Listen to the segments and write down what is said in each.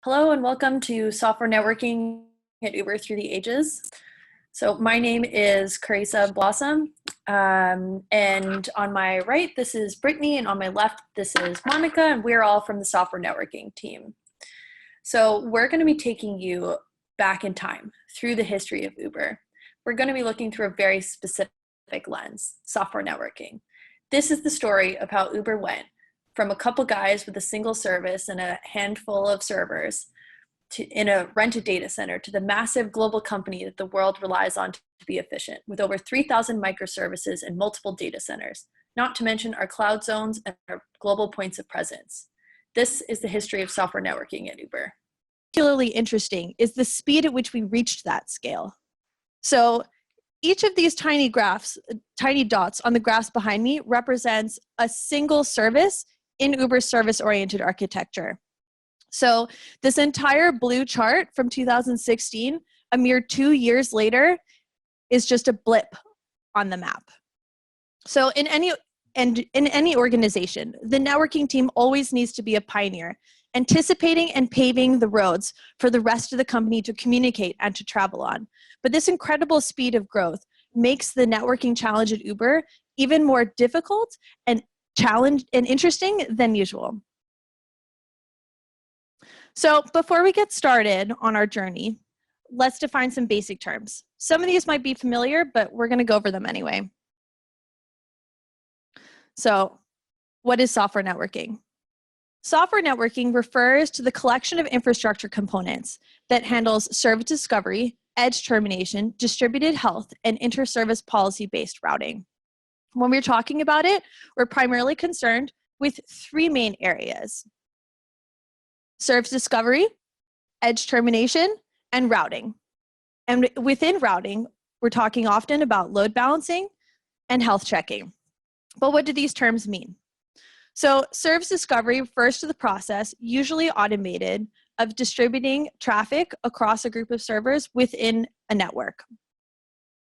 Hello and welcome to Software Networking at Uber Through the Ages. So my name is Carissa Blossom, and on my right this is Brittany, and on my left this is Monica, and we're all from the Software Networking team. So we're going to be taking you back in time through the history of Uber. We're going to be looking through a very specific lens, software networking. This is the story of how Uber went from a couple guys with a single service and a handful of servers in a rented data center to the massive global company that the world relies on to be efficient, with over 3,000 microservices and multiple data centers, not to mention our cloud zones and our global points of presence. This is the history of software networking at Uber. Particularly interesting is the speed at which we reached that scale. So each of these tiny graphs, tiny dots on the graphs behind me represents a single service in Uber's service-oriented architecture. So this entire blue chart from 2016, a mere 2 years later, is just a blip on the map. So in any organization, the networking team always needs to be a pioneer, anticipating and paving the roads for the rest of the company to communicate and to travel on. But this incredible speed of growth makes the networking challenge at Uber even more difficult and interesting than usual. So before we get started on our journey, let's define some basic terms. Some of these might be familiar, but we're going to go over them anyway. So what is software networking? Software networking refers to the collection of infrastructure components that handles service discovery, edge termination, distributed health, and inter-service policy-based routing. When we're talking about it, we're primarily concerned with three main areas: service discovery, edge termination, and routing. And within routing, we're talking often about load balancing and health checking. But what do these terms mean? So service discovery refers to the process, usually automated, of distributing traffic across a group of servers within a network.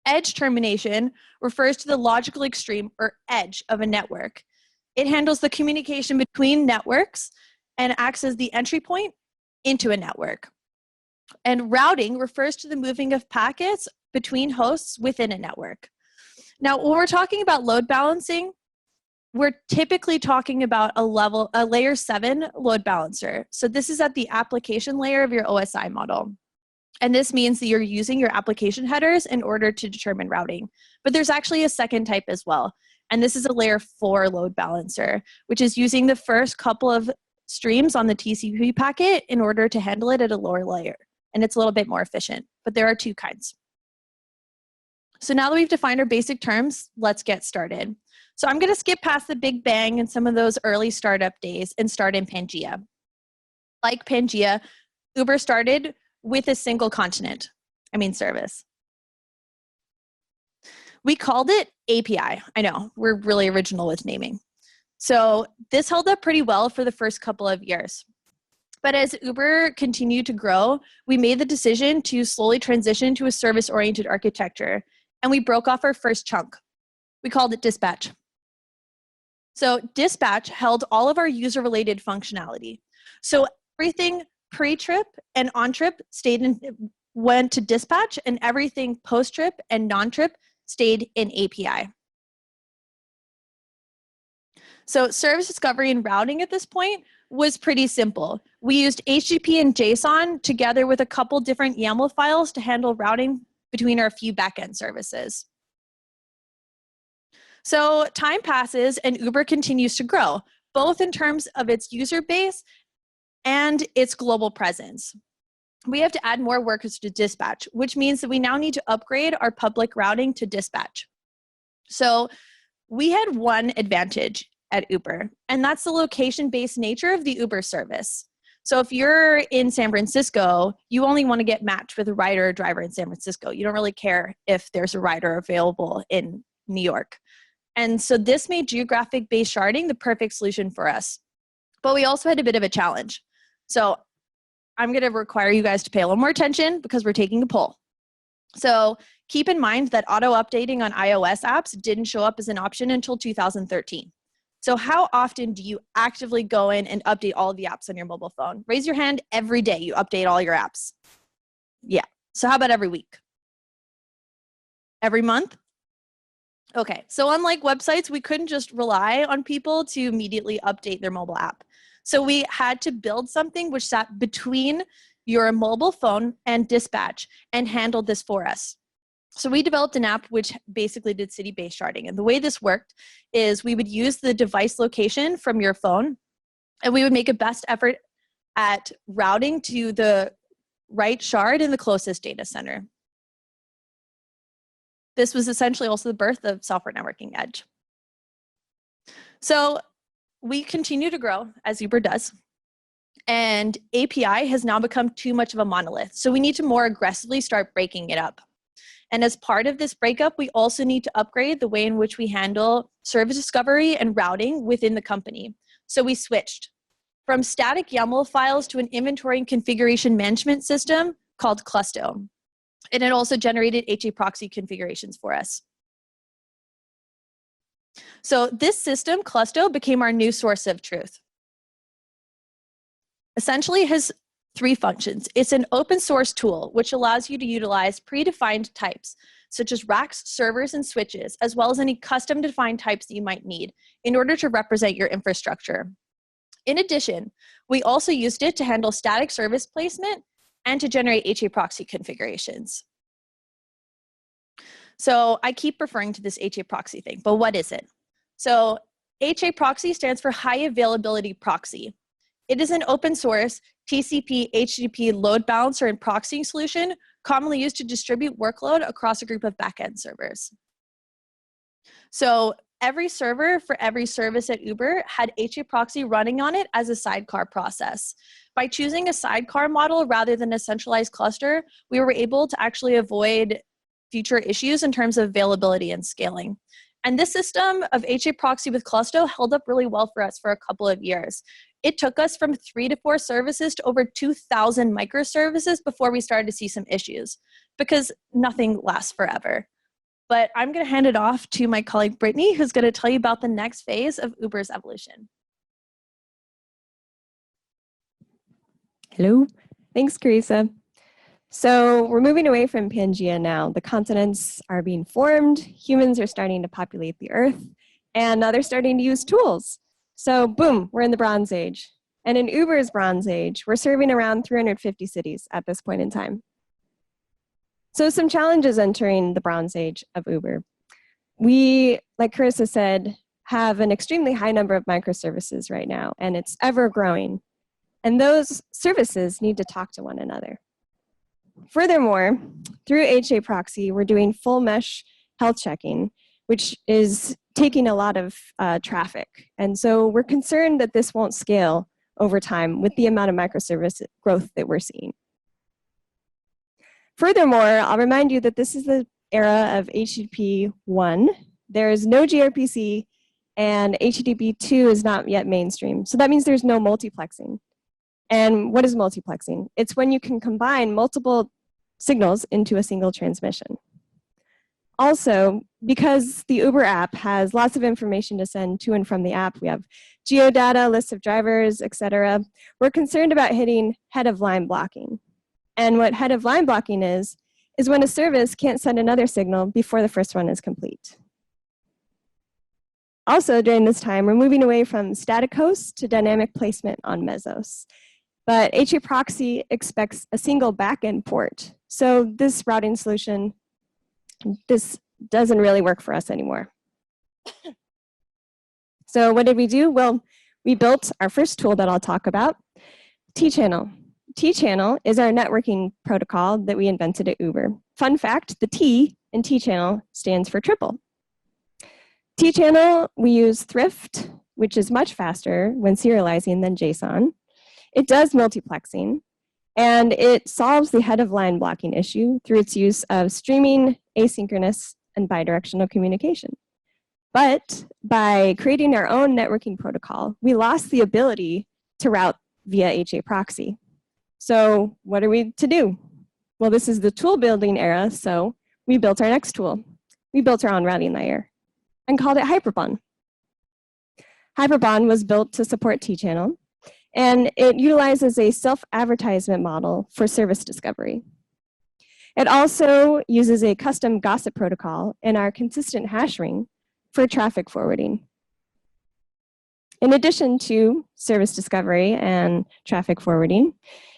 Edge termination refers to the logical extreme or edge of a network. It handles the communication between networks and acts as the entry point into a network. And routing refers to the moving of packets between hosts within a network. Now, when we're talking about load balancing, we're typically talking about a layer 7 load balancer. So this is at the application layer of your OSI model. And this means that you're using your application headers in order to determine routing. But there's actually a second type as well. And this is a layer 4 load balancer, which is using the first couple of streams on the TCP packet in order to handle it at a lower layer. And it's a little bit more efficient, but there are two kinds. So now that we've defined our basic terms, let's get started. So I'm going to skip past the Big Bang and some of those early startup days and start in Pangea. Like Pangea, Uber started with a single service. We called it API. I know, we're really original with naming. So this held up pretty well for the first couple of years. But as Uber continued to grow, we made the decision to slowly transition to a service-oriented architecture, and we broke off our first chunk. We called it Dispatch. So Dispatch held all of our user-related functionality. So everything pre-trip and on-trip went to Dispatch, and everything post-trip and non-trip stayed in API. So service discovery and routing at this point was pretty simple. We used HTTP and JSON together with a couple different YAML files to handle routing between our few backend services. So time passes and Uber continues to grow, both in terms of its user base and its global presence. We have to add more workers to Dispatch, which means that we now need to upgrade our public routing to Dispatch. So we had one advantage at Uber, and that's the location-based nature of the Uber service. So if you're in San Francisco, you only want to get matched with a rider or driver in San Francisco. You don't really care if there's a rider available in New York. And so this made geographic-based sharding the perfect solution for us. But we also had a bit of a challenge. So I'm going to require you guys to pay a little more attention because we're taking a poll. So keep in mind that auto-updating on iOS apps didn't show up as an option until 2013. So how often do you actively go in and update all of the apps on your mobile phone? Raise your hand. Every day you update all your apps. Yeah. So how about every week? Every month? Okay. So unlike websites, we couldn't just rely on people to immediately update their mobile app. So we had to build something which sat between your mobile phone and dispatch and handled this for us. So we developed an app which basically did city-based sharding. And the way this worked is we would use the device location from your phone, and we would make a best effort at routing to the right shard in the closest data center. This was essentially also the birth of Software Networking Edge. So we continue to grow as Uber does. And API has now become too much of a monolith. So we need to more aggressively start breaking it up. And as part of this breakup, we also need to upgrade the way in which we handle service discovery and routing within the company. So we switched from static YAML files to an inventory and configuration management system called Clusto. And it also generated HAProxy configurations for us. So this system, Clusto, became our new source of truth. Essentially, it has 3 functions. It's an open source tool, which allows you to utilize predefined types, such as racks, servers, and switches, as well as any custom defined types that you might need in order to represent your infrastructure. In addition, we also used it to handle static service placement and to generate HAProxy configurations. So I keep referring to this HAProxy thing, but what is it? So HAProxy stands for High Availability Proxy. It is an open source TCP, HTTP load balancer and proxying solution commonly used to distribute workload across a group of backend servers. So every server for every service at Uber had HAProxy running on it as a sidecar process. By choosing a sidecar model rather than a centralized cluster, we were able to actually avoid future issues in terms of availability and scaling. And this system of HAProxy with Clusto held up really well for us for a couple of years. It took us from 3 to 4 services to over 2,000 microservices before we started to see some issues, because nothing lasts forever. But I'm going to hand it off to my colleague Brittany, who's going to tell you about the next phase of Uber's evolution. Hello. Thanks, Carissa. So we're moving away from Pangea now. The continents are being formed, humans are starting to populate the Earth, and now they're starting to use tools. So boom, we're in the Bronze Age. And in Uber's Bronze Age, we're serving around 350 cities at this point in time. So some challenges entering the Bronze Age of Uber. We, like Carissa said, have an extremely high number of microservices right now, and it's ever growing. And those services need to talk to one another. Furthermore, through HAProxy, we're doing full mesh health checking, which is taking a lot of traffic. And so we're concerned that this won't scale over time with the amount of microservice growth that we're seeing. Furthermore, I'll remind you that this is the era of HTTP 1. There is no gRPC, and HTTP 2 is not yet mainstream. So that means there's no multiplexing. And what is multiplexing? It's when you can combine multiple signals into a single transmission. Also, because the Uber app has lots of information to send to and from the app, we have geodata, lists of drivers, etc. We're concerned about hitting head-of-line blocking. And what head-of-line blocking is when a service can't send another signal before the first one is complete. Also, during this time, we're moving away from static hosts to dynamic placement on Mesos. But HAProxy expects a single backend port. So this routing solution, this doesn't really work for us anymore. So what did we do? Well, we built our first tool that I'll talk about, T-channel. T-channel is our networking protocol that we invented at Uber. Fun fact, the T in T-channel stands for triple. T-channel, we use Thrift, which is much faster when serializing than JSON. It does multiplexing, and it solves the head-of-line blocking issue through its use of streaming, asynchronous, and bidirectional communication. But by creating our own networking protocol, we lost the ability to route via HAProxy. So what are we to do? Well, this is the tool building era, so we built our next tool. We built our own routing layer and called it Hyperbahn. Hyperbahn was built to support T-channel, and it utilizes a self-advertisement model for service discovery. It also uses a custom gossip protocol in our consistent hash ring for traffic forwarding. In addition to service discovery and traffic forwarding,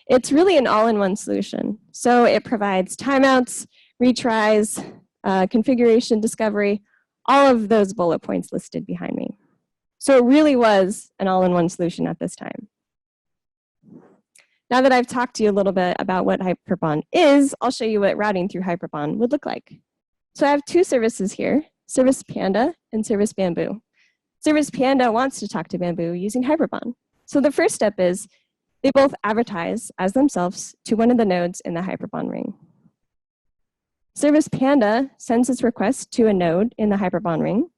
it's really an all-in-one solution. So it provides timeouts, retries, configuration discovery, all of those bullet points listed behind me. So it really was an all-in-one solution at this time. Now that I've talked to you a little bit about what Hyperbahn is, I'll show you what routing through Hyperbahn would look like. So I have two services here, Service Panda and Service Bamboo. Service Panda wants to talk to Bamboo using Hyperbahn. So the first step is they both advertise as themselves to one of the nodes in the Hyperbahn ring. Service Panda sends its request to a node in the Hyperbahn ring.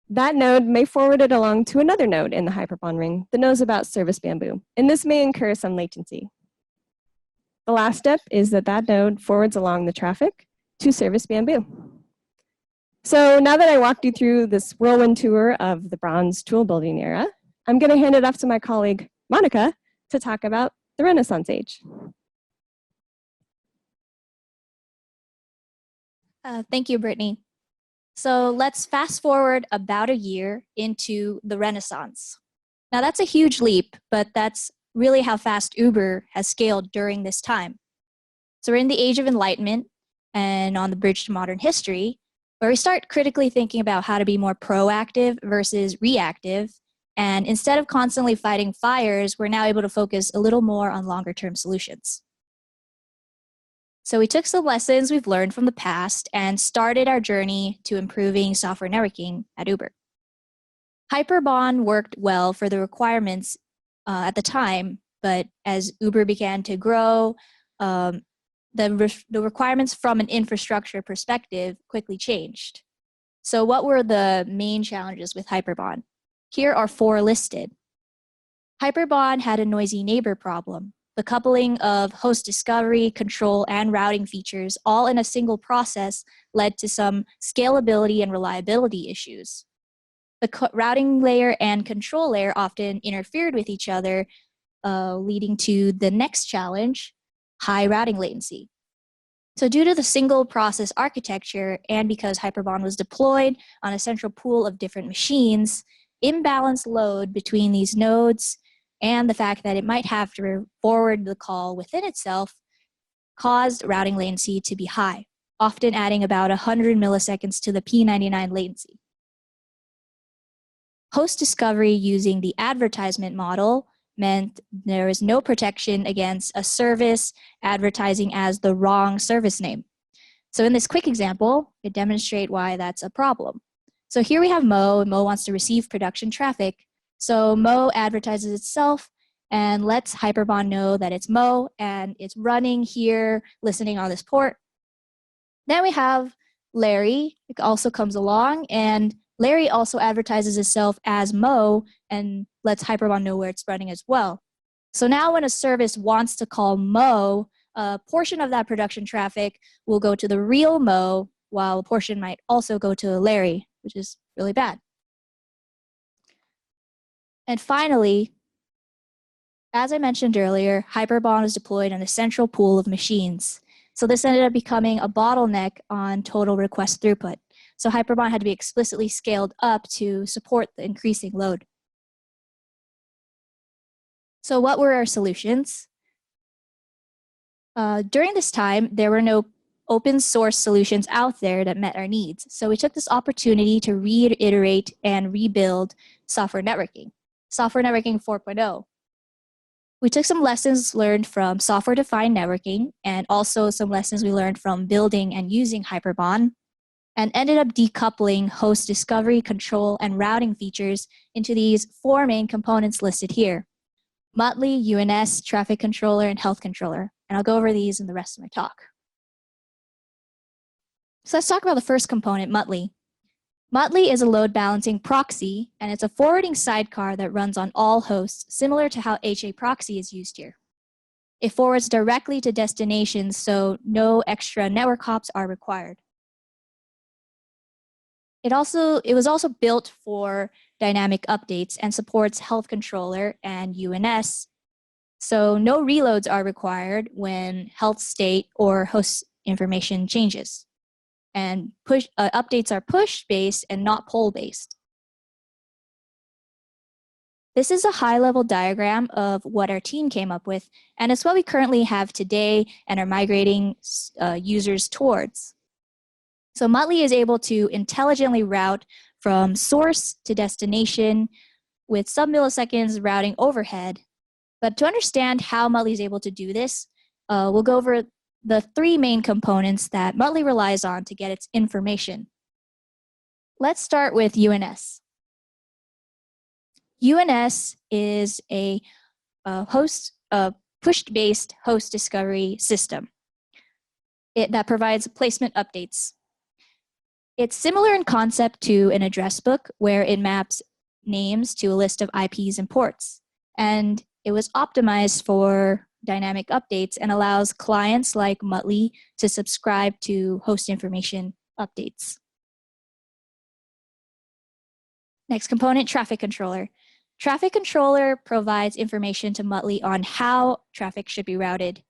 That node may forward it along to another node in the Hyperbahn ring that knows about Service Bamboo, and this may incur some latency. The last step is that that node forwards along the traffic to Service Bamboo. So now that I walked you through this whirlwind tour of the bronze tool building era, I'm going to hand it off to my colleague, Monica, to talk about the Renaissance Age. Thank you, Brittany. So let's fast forward about a year into the Renaissance. Now that's a huge leap, but that's really how fast Uber has scaled during this time. So we're in the age of enlightenment and on the bridge to modern history, where we start critically thinking about how to be more proactive versus reactive. And instead of constantly fighting fires, we're now able to focus a little more on longer term solutions. So we took some lessons we've learned from the past and started our journey to improving software networking at Uber. Hyperbahn worked well for the requirements at the time, but as Uber began to grow, the requirements from an infrastructure perspective quickly changed. So what were the main challenges with Hyperbahn? Here are 4 listed. Hyperbahn had a noisy neighbor problem. The coupling of host discovery, control, and routing features all in a single process led to some scalability and reliability issues. The routing layer and control layer often interfered with each other, leading to the next challenge, high routing latency. So due to the single process architecture and because Hyperbahn was deployed on a central pool of different machines, imbalanced load between these nodes and the fact that it might have to forward the call within itself caused routing latency to be high, often adding about 100 milliseconds to the P99 latency. Host discovery using the advertisement model meant there is no protection against a service advertising as the wrong service name. So in this quick example, it demonstrates why that's a problem. So here we have Mo, and Mo wants to receive production traffic. So Mo advertises itself and lets Hyperbahn know that it's Mo and it's running here, listening on this port. Then we have Larry, it also comes along, and Larry also advertises itself as Mo and lets Hyperbahn know where it's running as well. So now when a service wants to call Mo, a portion of that production traffic will go to the real Mo, while a portion might also go to Larry, which is really bad. And finally, as I mentioned earlier, Hyperbahn was deployed on a central pool of machines. So this ended up becoming a bottleneck on total request throughput. So Hyperbahn had to be explicitly scaled up to support the increasing load. So what were our solutions? During this time, there were no open source solutions out there that met our needs. So we took this opportunity to reiterate and rebuild software networking. Software networking 4.0. We took some lessons learned from software-defined networking and also some lessons we learned from building and using Hyperbahn, and ended up decoupling host discovery, control, and routing features into these 4 main components listed here: Muttley, UNS, traffic controller, and health controller. And I'll go over these in the rest of my talk. So let's talk about the first component, Muttley. Muttley is a load balancing proxy, and it's a forwarding sidecar that runs on all hosts, similar to how HAProxy is used here. It forwards directly to destinations, so no extra network hops are required. It was also built for dynamic updates and supports Health Controller and UNS. So no reloads are required when health state or host information changes. And updates are push-based and not pull-based. This is a high-level diagram of what our team came up with, and it's what we currently have today and are migrating users towards. So Muttley is able to intelligently route from source to destination with sub-milliseconds routing overhead. But to understand how Muttley is able to do this, we'll go over the three main components that Muttley relies on to get its information. Let's start with UNS. UNS is a push-based host discovery system that provides placement updates. It's similar in concept to an address book where it maps names to a list of IPs and ports. And it was optimized for dynamic updates and allows clients like Muttley to subscribe to host information updates. Next component, Traffic Controller. Traffic Controller provides information to Muttley on how traffic should be routed.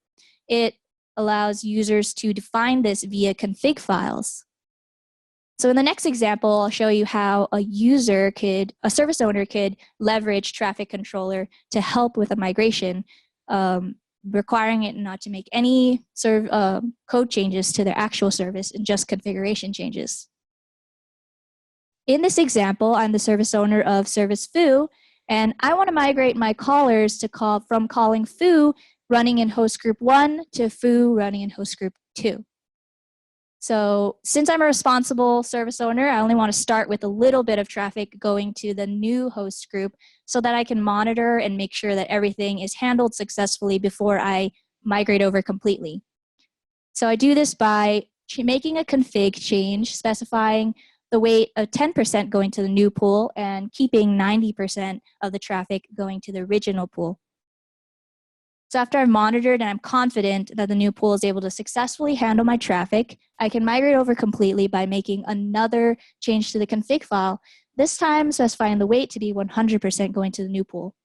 It allows users to define this via config files. So in the next example, I'll show you how a service owner could leverage Traffic Controller to help with a migration, requiring it not to make any code changes to their actual service and just configuration changes. In this example, I'm the service owner of Service Foo, and I want to migrate my callers to from calling Foo running in host group 1 to Foo running in host group 2. So since I'm a responsible service owner, I only want to start with a little bit of traffic going to the new host group so that I can monitor and make sure that everything is handled successfully before I migrate over completely. So I do this by making a config change specifying the weight of 10% going to the new pool and keeping 90% of the traffic going to the original pool. So after I've monitored and I'm confident that the new pool is able to successfully handle my traffic, I can migrate over completely by making another change to the config file, this time specifying the weight to be 100% going to the new pool.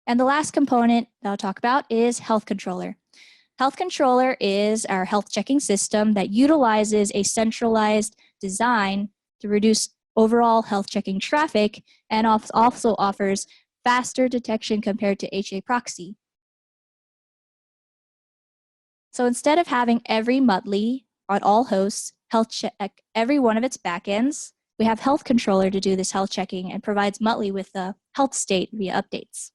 And the last component that I'll talk about is Health Controller. Health Controller is our health checking system that utilizes a centralized design to reduce overall health checking traffic and also offers faster detection compared to HAProxy. So instead of having every Muttley on all hosts health check every one of its backends, we have Health Controller to do this health checking and provides Muttley with the health state via updates.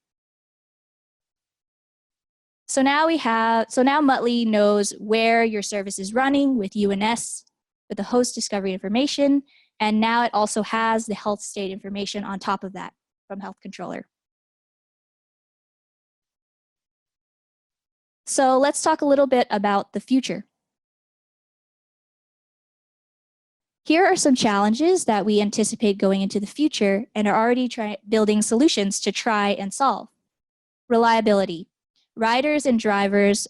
So now Muttley knows where your service is running with UNS, with the host discovery information, and now it also has the health state information on top of that from Health Controller. So let's talk a little bit about the future. Here are some challenges that we anticipate going into the future and are already building solutions to try and solve. Reliability. Riders and drivers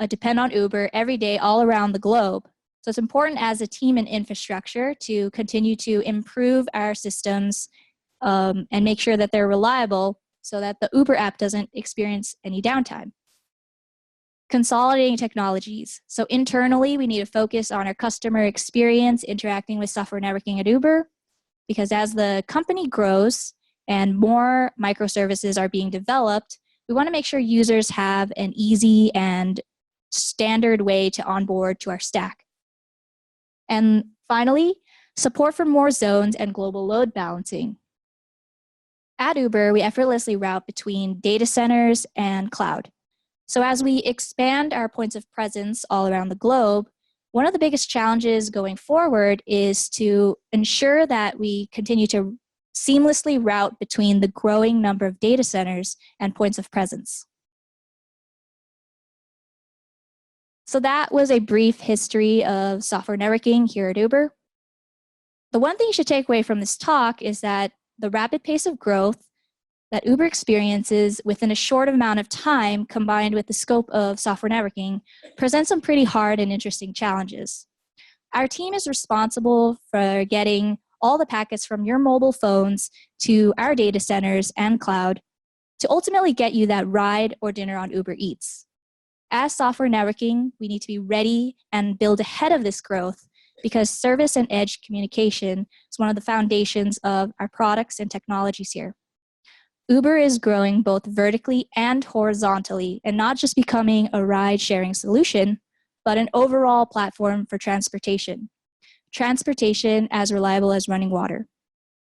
depend on Uber every day all around the globe. So it's important as a team and infrastructure to continue to improve our systems and make sure that they're reliable so that the Uber app doesn't experience any downtime. Consolidating technologies. So internally, we need to focus on our customer experience interacting with software networking at Uber, because as the company grows and more microservices are being developed, we want to make sure users have an easy and standard way to onboard to our stack. And finally, support for more zones and global load balancing. At Uber, we effortlessly route between data centers and cloud. So as we expand our points of presence all around the globe, one of the biggest challenges going forward is to ensure that we continue to seamlessly route between the growing number of data centers and points of presence. So that was a brief history of software networking here at Uber. The one thing you should take away from this talk is that the rapid pace of growth that Uber experiences within a short amount of time, combined with the scope of software networking, presents some pretty hard and interesting challenges. Our team is responsible for getting all the packets from your mobile phones to our data centers and cloud to ultimately get you that ride or dinner on Uber Eats. As software networking, we need to be ready and build ahead of this growth because service and edge communication is one of the foundations of our products and technologies here. Uber is growing both vertically and horizontally and not just becoming a ride-sharing solution, but an overall platform for transportation. Transportation as reliable as running water.